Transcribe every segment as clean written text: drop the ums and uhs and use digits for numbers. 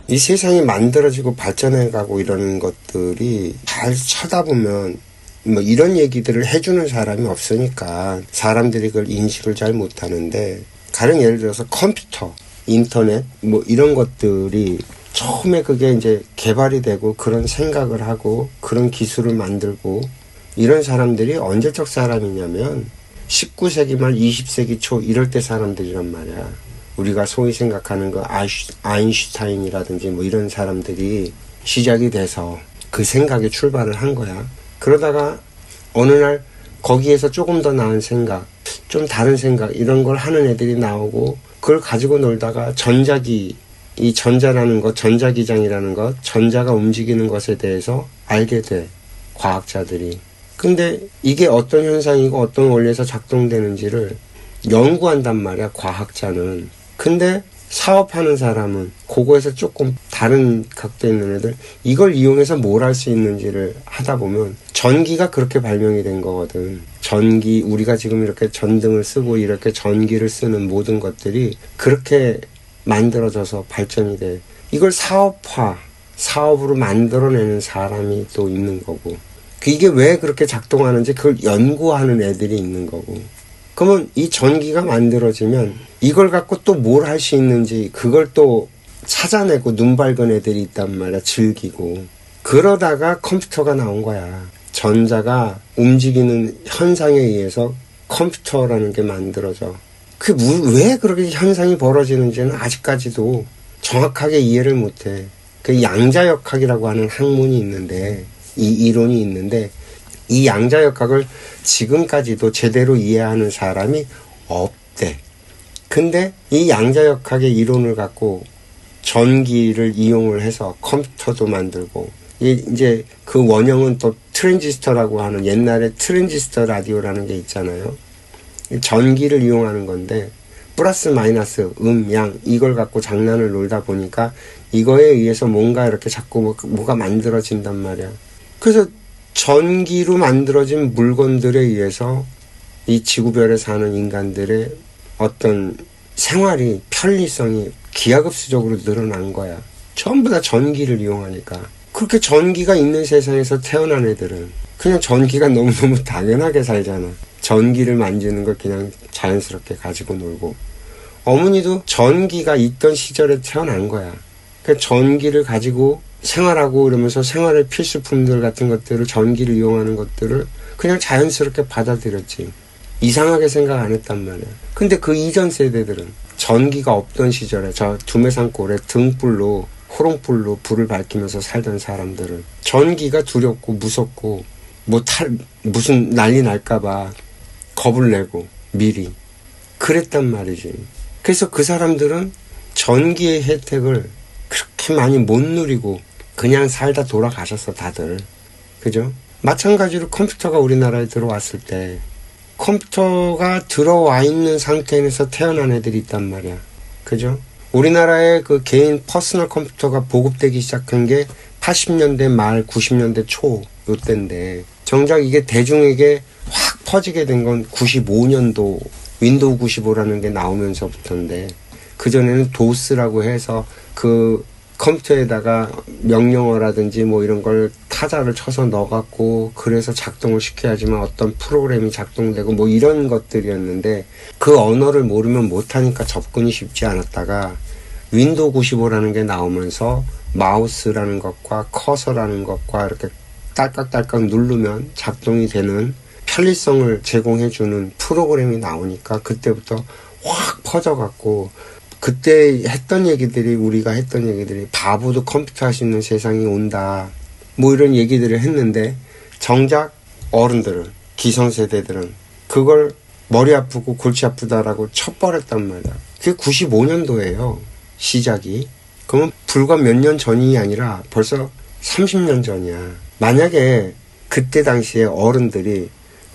이 세상이 만들어지고 발전해가고 이러는 것들이 잘 쳐다보면 뭐 이런 얘기들을 해주는 사람이 없으니까 사람들이 그걸 인식을 잘 못하는데, 가령 예를 들어서 컴퓨터, 인터넷 뭐 이런 것들이 처음에 그게 이제 개발이 되고 그런 생각을 하고 그런 기술을 만들고 이런 사람들이 언제적 사람이냐면 19세기 말 20세기 초 이럴 때 사람들이란 말이야. 우리가 소위 생각하는 그 아인슈타인이라든지 뭐 이런 사람들이 시작이 돼서 그 생각에 출발을 한 거야. 그러다가 어느 날 거기에서 조금 더 나은 생각, 좀 다른 생각 이런 걸 하는 애들이 나오고 그걸 가지고 놀다가 전자기, 이 전자라는 것, 전자기장이라는 것, 전자가 움직이는 것에 대해서 알게 돼, 과학자들이. 근데 이게 어떤 현상이고 어떤 원리에서 작동되는지를 연구한단 말이야, 과학자는. 근데 사업하는 사람은 그거에서 조금 다른 각도에 있는 애들, 이걸 이용해서 뭘 할 수 있는지를 하다 보면 전기가 그렇게 발명이 된 거거든. 전기, 우리가 지금 이렇게 전등을 쓰고 이렇게 전기를 쓰는 모든 것들이 그렇게 만들어져서 발전이 돼. 이걸 사업으로 만들어내는 사람이 또 있는 거고, 이게 왜 그렇게 작동하는지 그걸 연구하는 애들이 있는 거고. 그러면 이 전기가 만들어지면 이걸 갖고 또 뭘 할 수 있는지 그걸 또 찾아내고 눈 밝은 애들이 있단 말이야, 즐기고. 그러다가 컴퓨터가 나온 거야. 전자가 움직이는 현상에 의해서 컴퓨터라는 게 만들어져. 왜 그렇게 현상이 벌어지는지는 아직까지도 정확하게 이해를 못해. 그 양자역학이라고 하는 학문이 있는데, 이 이론이 있는데, 이 양자역학을 지금까지도 제대로 이해하는 사람이 없대. 근데 이 양자역학의 이론을 갖고 전기를 이용을 해서 컴퓨터도 만들고, 이제 그 원형은 또 트랜지스터라고 하는, 옛날에 트랜지스터 라디오라는 게 있잖아요. 전기를 이용하는 건데 플러스 마이너스 양 이걸 갖고 장난을 놀다 보니까 이거에 의해서 뭔가 이렇게 자꾸 뭐가 만들어진단 말이야. 그래서 전기로 만들어진 물건들에 의해서 이 지구별에 사는 인간들의 어떤 생활이, 편리성이 기하급수적으로 늘어난 거야. 전부 다 전기를 이용하니까. 그렇게 전기가 있는 세상에서 태어난 애들은 그냥 전기가 너무너무 당연하게 살잖아. 전기를 만지는 걸 그냥 자연스럽게 가지고 놀고. 어머니도 전기가 있던 시절에 태어난 거야. 그러니까 전기를 가지고 생활하고 이러면서 생활의 필수품들 같은 것들을, 전기를 이용하는 것들을 그냥 자연스럽게 받아들였지. 이상하게 생각 안 했단 말이야. 근데 그 이전 세대들은 전기가 없던 시절에 저 두메산골에 등불로, 호롱불로 불을 밝히면서 살던 사람들은 전기가 두렵고 무섭고 무슨 난리 날까봐 겁을 내고 미리 그랬단 말이지. 그래서 그 사람들은 전기의 혜택을 그렇게 많이 못 누리고 그냥 살다 돌아가셨어, 다들. 그죠? 마찬가지로 컴퓨터가 우리나라에 들어왔을 때 컴퓨터가 들어와 있는 상태에서 태어난 애들이 있단 말이야. 그죠? 우리나라의 그 개인 퍼스널 컴퓨터가 보급되기 시작한 게 80년대 말 90년대 초 요때인데, 정작 이게 대중에게 확 퍼지게 된 건 95년도 윈도우 95라는 게 나오면서부터인데, 그전에는 도스라고 해서 그 컴퓨터에다가 명령어라든지 뭐 이런 걸 타자를 쳐서 넣어갖고 그래서 작동을 시켜야지만 어떤 프로그램이 작동되고 뭐 이런 것들이었는데, 그 언어를 모르면 못하니까 접근이 쉽지 않았다가 윈도우 95라는 게 나오면서 마우스라는 것과 커서라는 것과 이렇게 딸깍딸깍 누르면 작동이 되는 편리성을 제공해주는 프로그램이 나오니까 그때부터 확 퍼져갖고, 그때 했던 얘기들이, 우리가 했던 얘기들이 바보도 컴퓨터 할 수 있는 세상이 온다 뭐 이런 얘기들을 했는데, 정작 어른들은, 기성세대들은 그걸 머리 아프고 골치 아프다라고 쳐버렸단 말이야. 그게 95년도예요 시작이. 그러면 불과 몇 년 전이 아니라 벌써 30년 전이야. 만약에 그때 당시에 어른들이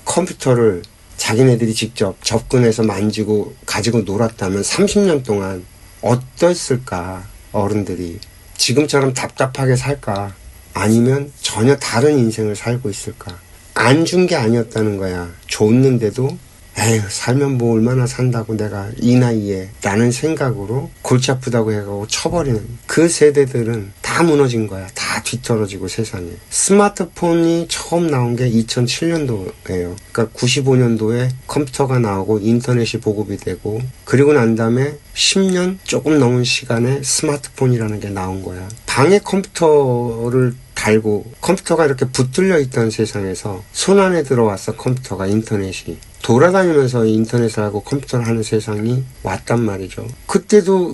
컴퓨터를 자기네들이 직접 접근해서 만지고 가지고 놀았다면 30년 동안 어땠을까? 어른들이 지금처럼 답답하게 살까? 아니면 전혀 다른 인생을 살고 있을까? 안 준 게 아니었다는 거야. 줬는데도 에휴 살면 뭐 얼마나 산다고 내가 이 나이에 라는 생각으로 골치 아프다고 해가지고 쳐버리는 그 세대들은 다 무너진 거야. 다 뒤떨어지고 세상에. 스마트폰이 처음 나온 게 2007년도예요. 그러니까 95년도에 컴퓨터가 나오고 인터넷이 보급이 되고 그리고 난 다음에 10년 조금 넘은 시간에 스마트폰이라는 게 나온 거야. 방에 컴퓨터를 달고 컴퓨터가 이렇게 붙들려 있던 세상에서 손 안에 들어왔어. 컴퓨터가 인터넷이 돌아다니면서 인터넷을 하고 컴퓨터를 하는 세상이 왔단 말이죠.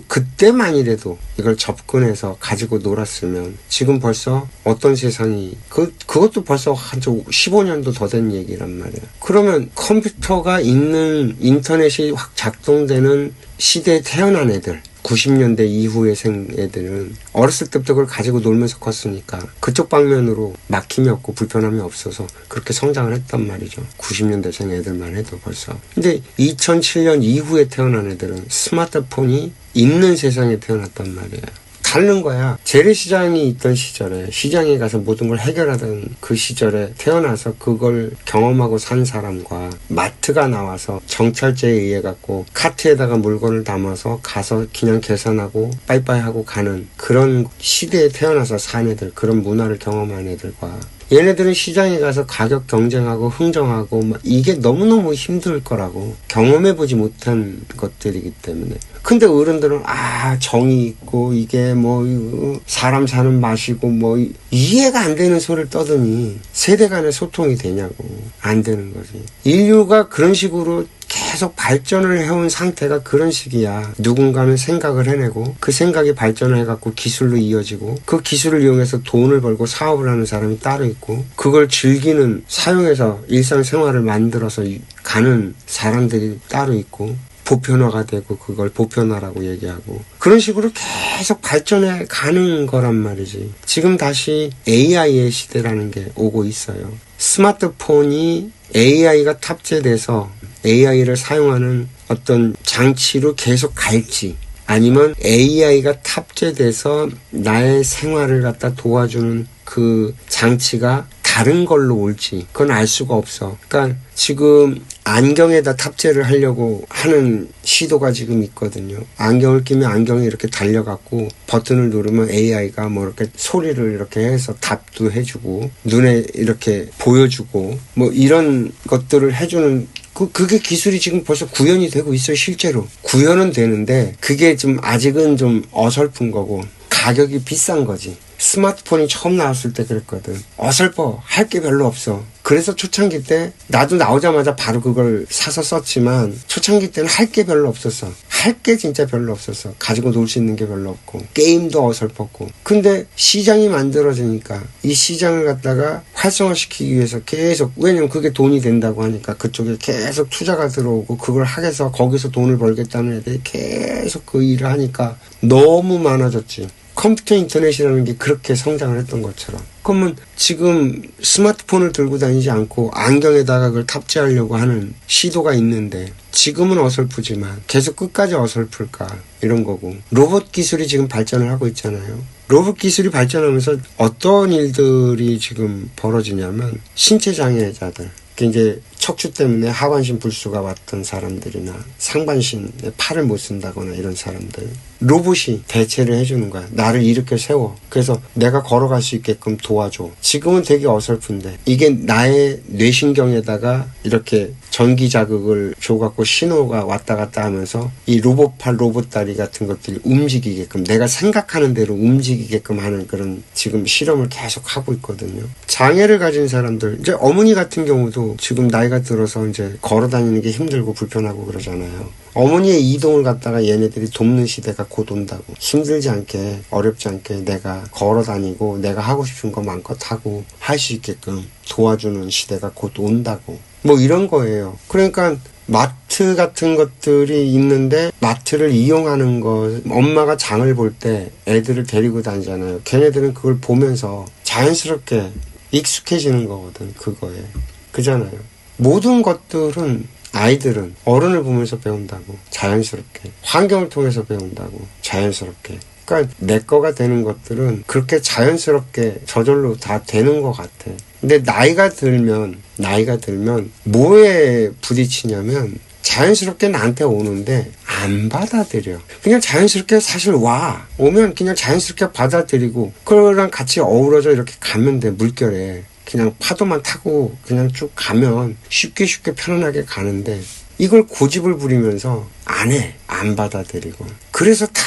그때만이라도 이걸 접근해서 가지고 놀았으면 지금 벌써 어떤 세상이 그것도 벌써 한 15년도 더 된 얘기란 말이야. 그러면 컴퓨터가 있는 인터넷이 확 작동되는 시대에 태어난 애들 90년대 이후에 생 애들은 어렸을 때부터 그걸 가지고 놀면서 컸으니까 그쪽 방면으로 막힘이 없고 불편함이 없어서 그렇게 성장을 했단 말이죠. 90년대생 애들만 해도 벌써. 근데 2007년 이후에 태어난 애들은 스마트폰이 있는 세상에 태어났단 말이에요. 다른 거야. 재래시장이 있던 시절에 시장에 가서 모든 걸 해결하던 그 시절에 태어나서 그걸 경험하고 산 사람과 마트가 나와서 정찰제에 의해 갖고 카트에다가 물건을 담아서 가서 그냥 계산하고 빠이빠이 하고 가는 그런 시대에 태어나서 산 애들, 그런 문화를 경험한 애들과 얘네들은 시장에 가서 가격 경쟁하고 흥정하고 막 이게 너무너무 힘들 거라고 경험해보지 못한 것들이기 때문에. 근데 어른들은 정이 있고 이게 뭐 사람 사는 맛이고 뭐 이해가 안 되는 소리를 떠드니 세대 간의 소통이 되냐고. 안 되는 거지. 인류가 그런 식으로 계속 발전을 해온 상태가 그런 식이야. 누군가는 생각을 해내고 그 생각이 발전을 해갖고 기술로 이어지고 그 기술을 이용해서 돈을 벌고 사업을 하는 사람이 따로 있고 그걸 즐기는 사용해서 일상생활을 만들어서 가는 사람들이 따로 있고 보편화가 되고 그걸 보편화라고 얘기하고 그런 식으로 계속 발전해 가는 거란 말이지. 지금 다시 AI의 시대라는 게 오고 있어요. 스마트폰이 AI가 탑재돼서 AI를 사용하는 어떤 장치로 계속 갈지 아니면 AI가 탑재돼서 나의 생활을 갖다 도와주는 그 장치가 다른 걸로 올지 그건 알 수가 없어. 그러니까 지금 안경에다 탑재를 하려고 하는 시도가 지금 있거든요. 안경을 끼면 안경이 이렇게 달려갖고 버튼을 누르면 AI가 뭐 이렇게 소리를 이렇게 해서 답도 해주고 눈에 이렇게 보여주고 뭐 이런 것들을 해주는 그게 기술이 지금 벌써 구현이 되고 있어요. 실제로 구현은 되는데 그게 좀 아직은 좀 어설픈 거고 가격이 비싼 거지. 스마트폰이 처음 나왔을 때 그랬거든. 어설퍼. 할 게 별로 없어. 그래서 초창기 때 나도 나오자마자 바로 그걸 사서 썼지만 초창기 때는 할 게 별로 없었어. 할 게 진짜 별로 없었어. 가지고 놀 수 있는 게 별로 없고 게임도 어설펐고. 근데 시장이 만들어지니까 이 시장을 갖다가 활성화시키기 위해서 계속 왜냐면 그게 돈이 된다고 하니까 그쪽에 계속 투자가 들어오고 그걸 하겠어 거기서 돈을 벌겠다는 애들이 계속 그 일을 하니까 너무 많아졌지. 컴퓨터 인터넷이라는 게 그렇게 성장을 했던 것처럼. 그러면 지금 스마트폰을 들고 다니지 않고 안경에다가 그걸 탑재하려고 하는 시도가 있는데 지금은 어설프지만 계속 끝까지 어설플까 이런 거고. 로봇 기술이 지금 발전을 하고 있잖아요. 로봇 기술이 발전하면서 어떤 일들이 지금 벌어지냐면 신체 장애자들 이제 척추 때문에 하반신 불수가 왔던 사람들이나 상반신에 팔을 못 쓴다거나 이런 사람들 로봇이 대체를 해주는 거야. 나를 일으켜 세워. 그래서 내가 걸어갈 수 있게끔 도와줘. 지금은 되게 어설픈데 이게 나의 뇌신경에다가 이렇게 전기 자극을 줘갖고 신호가 왔다 갔다 하면서 이 로봇팔 로봇다리 같은 것들이 움직이게끔 내가 생각하는 대로 움직이게끔 하는 그런 지금 실험을 계속 하고 있거든요. 장애를 가진 사람들 이제 어머니 같은 경우도 지금 나이가 들어서 이제 걸어 다니는 게 힘들고 불편하고 그러잖아요. 어머니의 이동을 갖다가 얘네들이 돕는 시대가 곧 온다고. 힘들지 않게 어렵지 않게 내가 걸어 다니고 내가 하고 싶은 거 마음껏 하고 할 수 있게끔 도와주는 시대가 곧 온다고. 뭐 이런 거예요. 그러니까 마트 같은 것들이 있는데 마트를 이용하는 거 엄마가 장을 볼 때 애들을 데리고 다니잖아요. 걔네들은 그걸 보면서 자연스럽게 익숙해지는 거거든. 그거에. 그잖아요. 모든 것들은 아이들은 어른을 보면서 배운다고. 자연스럽게. 환경을 통해서 배운다고. 자연스럽게. 그러니까 내 거가 되는 것들은 그렇게 자연스럽게 저절로 다 되는 것 같아. 근데 나이가 들면 뭐에 부딪히냐면 자연스럽게 나한테 오는데 안 받아들여. 그냥 자연스럽게 사실 오면 그냥 자연스럽게 받아들이고 그거랑 같이 어우러져 이렇게 가면 돼. 물결에 그냥 파도만 타고 그냥 쭉 가면 쉽게 편안하게 가는데 이걸 고집을 부리면서 안 받아들이고 그래서 다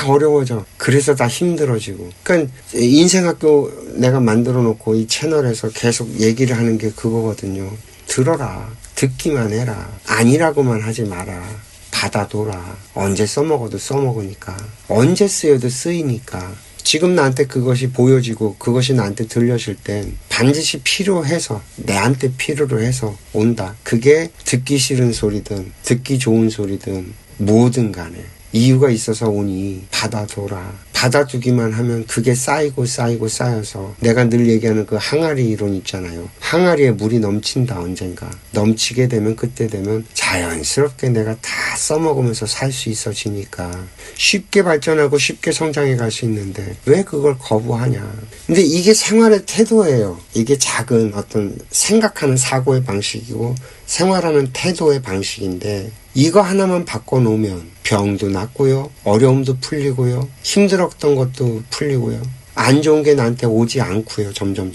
어려워져. 그래서 다 힘들어지고. 그러니까 인생학교 내가 만들어 놓고 이 채널에서 계속 얘기를 하는 게 그거거든요. 들어라. 듣기만 해라. 아니라고만 하지 마라. 받아둬라. 언제 써먹어도 써먹으니까. 언제 쓰여도 쓰이니까. 지금 나한테 그것이 보여지고 그것이 나한테 들려질 땐 반드시 필요해서 내한테 필요로 해서 온다. 그게 듣기 싫은 소리든 듣기 좋은 소리든 뭐든 간에 이유가 있어서 오니 받아둬라. 받아두기만 하면 그게 쌓여서 내가 늘 얘기하는 그 항아리 이론 있잖아요. 항아리에 물이 넘친다 언젠가. 넘치게 되면 그때 되면 자연스럽게 내가 다 써먹으면서 살 수 있어지니까 쉽게 발전하고 쉽게 성장해 갈 수 있는데 왜 그걸 거부하냐. 근데 이게 생활의 태도예요. 이게 작은 어떤 생각하는 사고의 방식이고 생활하는 태도의 방식인데 이거 하나만 바꿔놓으면 병도 낫고요. 어려움도 풀리고요. 힘들었던 것도 풀리고요. 안 좋은 게 나한테 오지 않고요. 점점.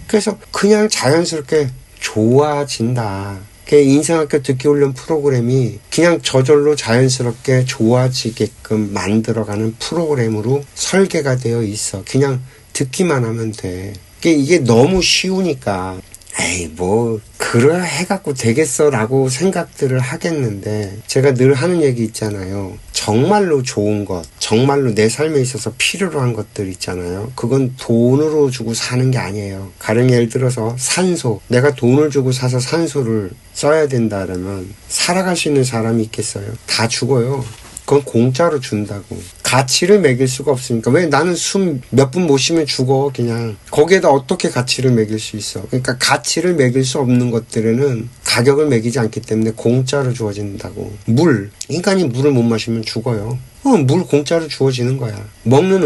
그래서 그냥 자연스럽게 좋아진다. 인생학교 듣기훈련 프로그램이 그냥 저절로 자연스럽게 좋아지게끔 만들어가는 프로그램으로 설계가 되어 있어. 그냥 듣기만 하면 돼. 이게 너무 쉬우니까 에이 그래 해갖고 되겠어 라고 생각들을 하겠는데 제가 늘 하는 얘기 있잖아요. 정말로 좋은 것, 정말로 내 삶에 있어서 필요로 한 것들 있잖아요. 그건 돈으로 주고 사는 게 아니에요. 가령 예를 들어서 산소, 내가 돈을 주고 사서 산소를 써야 된다면 살아갈 수 있는 사람이 있겠어요? 다 죽어요. 그건 공짜로 준다고. 가치를 매길 수가 없으니까. 왜 나는 숨 몇 분 못 쉬면 죽어 그냥. 거기에다 어떻게 가치를 매길 수 있어. 그러니까 가치를 매길 수 없는 것들에는 가격을 매기지 않기 때문에 공짜로 주어진다고. 인간이 물을 못 마시면 죽어요. 물 공짜로 주어지는 거야. 먹는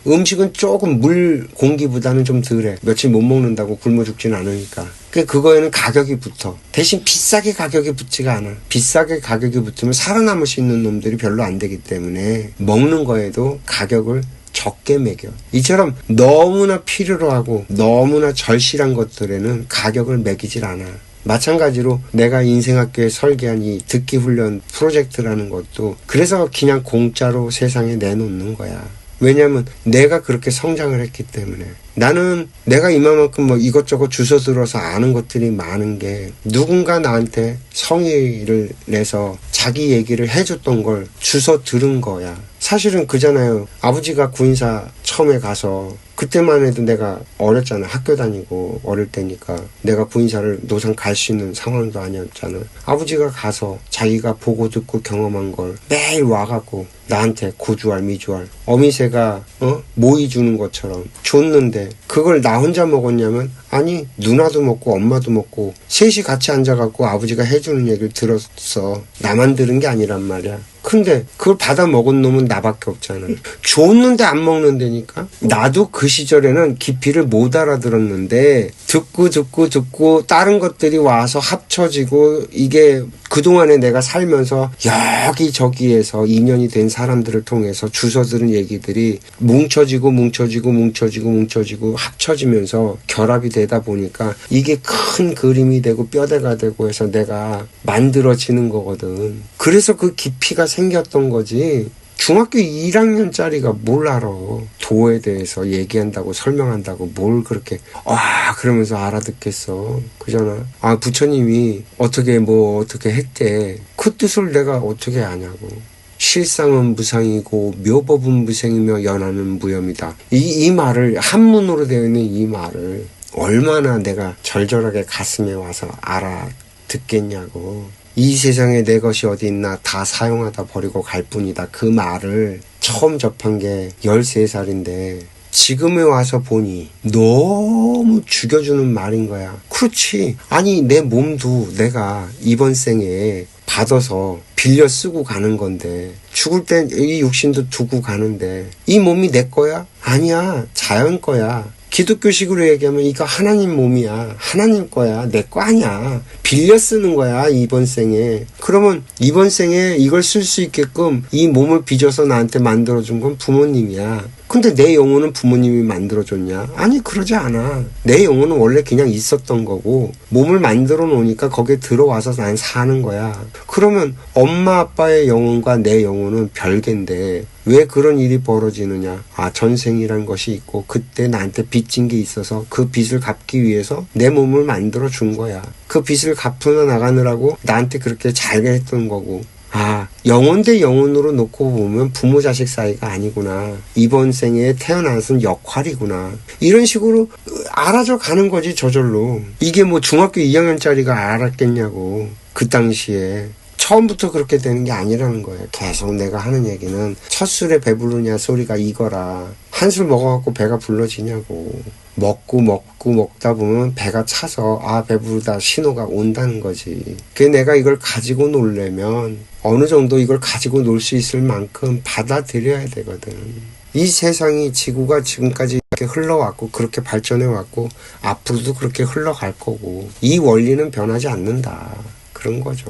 음식은 조금 물 공기보다는 좀 덜해. 며칠 못 먹는다고 굶어 죽지는 않으니까. 그거에는 가격이 붙어. 대신 비싸게 가격이 붙지가 않아. 비싸게 가격이 붙으면 살아남을 수 있는 놈들이 별로 안 되기 때문에 먹는 거에도 가격을 적게 매겨. 이처럼 너무나 필요로 하고 너무나 절실한 것들에는 가격을 매기질 않아. 마찬가지로 내가 인생학교에 설계한 이 듣기훈련 프로젝트라는 것도 그래서 그냥 공짜로 세상에 내놓는 거야. 왜냐하면 내가 그렇게 성장을 했기 때문에. 나는 내가 이만큼 이것저것 주워 들어서 아는 것들이 많은 게 누군가 나한테 성의를 내서 자기 얘기를 해줬던 걸 주워 들은 거야. 사실은 그잖아요. 아버지가 구인사 처음에 가서 그때만 해도 내가 어렸잖아. 학교 다니고 어릴 때니까 내가 구인사를 노상 갈 수 있는 상황도 아니었잖아. 아버지가 가서 자기가 보고 듣고 경험한 걸 매일 와갖고 나한테 고주알 미주알 어미새가 모이 주는 것처럼 줬는데 그걸 나 혼자 먹었냐면 아니 누나도 먹고 엄마도 먹고 셋이 같이 앉아갖고 아버지가 해주는 얘기를 들었어. 나만 들은 게 아니란 말이야. 근데 그걸 받아 먹은 놈은 나밖에 없잖아. 줬는데 안 먹는다니까. 나도 그 시절에는 깊이를 못 알아들었는데 듣고 다른 것들이 와서 합쳐지고 이게 그동안에 내가 살면서 여기저기에서 인연이 된 사람들을 통해서 주워 들은 얘기들이 뭉쳐지고 합쳐지면서 결합이 되다 보니까 이게 큰 그림이 되고 뼈대가 되고 해서 내가 만들어지는 거거든. 그래서 그 깊이가 생겼던 거지. 중학교 1학년짜리가 뭘 알아. 도에 대해서 얘기한다고 설명한다고 뭘 그렇게 그러면서 알아듣겠어. 그잖아. 부처님이 어떻게 했대. 그 뜻을 내가 어떻게 아냐고. 실상은 무상이고 묘법은 무생이며 연하는 무염이다. 이 말을 한문으로 되어 있는 이 말을 얼마나 내가 절절하게 가슴에 와서 알아듣겠냐고. 이 세상에 내 것이 어디 있나 다 사용하다 버리고 갈 뿐이다. 그 말을 처음 접한 게 13살인데 지금에 와서 보니 너무 죽여주는 말인 거야. 그렇지. 아니 내 몸도 내가 이번 생에 받아서 빌려 쓰고 가는 건데, 죽을 땐 이 육신도 두고 가는데, 이 몸이 내 거야? 아니야. 자연 거야. 기독교식으로 얘기하면 이거 하나님 몸이야. 하나님 거야. 내 거 아니야. 빌려 쓰는 거야, 이번 생에. 그러면 이번 생에 이걸 쓸 수 있게끔 이 몸을 빚어서 나한테 만들어준 건 부모님이야. 근데 내 영혼은 부모님이 만들어줬냐? 아니, 그러지 않아. 내 영혼은 원래 그냥 있었던 거고, 몸을 만들어 놓으니까 거기에 들어와서 난 사는 거야. 그러면 엄마 아빠의 영혼과 내 영혼은 별개인데, 왜 그런 일이 벌어지느냐? 아, 전생이란 것이 있고, 그때 나한테 빚진 게 있어서 그 빚을 갚기 위해서 내 몸을 만들어 준 거야. 그 빚을 갚으러 나가느라고 나한테 그렇게 잘게 했던 거고, 아, 영혼 대 영혼으로 놓고 보면 부모 자식 사이가 아니구나. 이번 생에 태어나선 역할이구나. 이런 식으로 알아져 가는 거지, 저절로. 이게 뭐 중학교 2학년짜리가 알았겠냐고. 그 당시에. 처음부터 그렇게 되는 게 아니라는 거예요. 계속 내가 하는 얘기는 첫 술에 배부르냐 소리가 이거라. 한 술 먹어갖고 배가 불러지냐고. 먹다 보면 배가 차서 아, 배부르다 신호가 온다는 거지. 그게 내가 이걸 가지고 놀려면 어느 정도 이걸 가지고 놀 수 있을 만큼 받아들여야 되거든. 이 세상이 지구가 지금까지 이렇게 흘러왔고 그렇게 발전해왔고 앞으로도 그렇게 흘러갈 거고 이 원리는 변하지 않는다. 그런 거죠.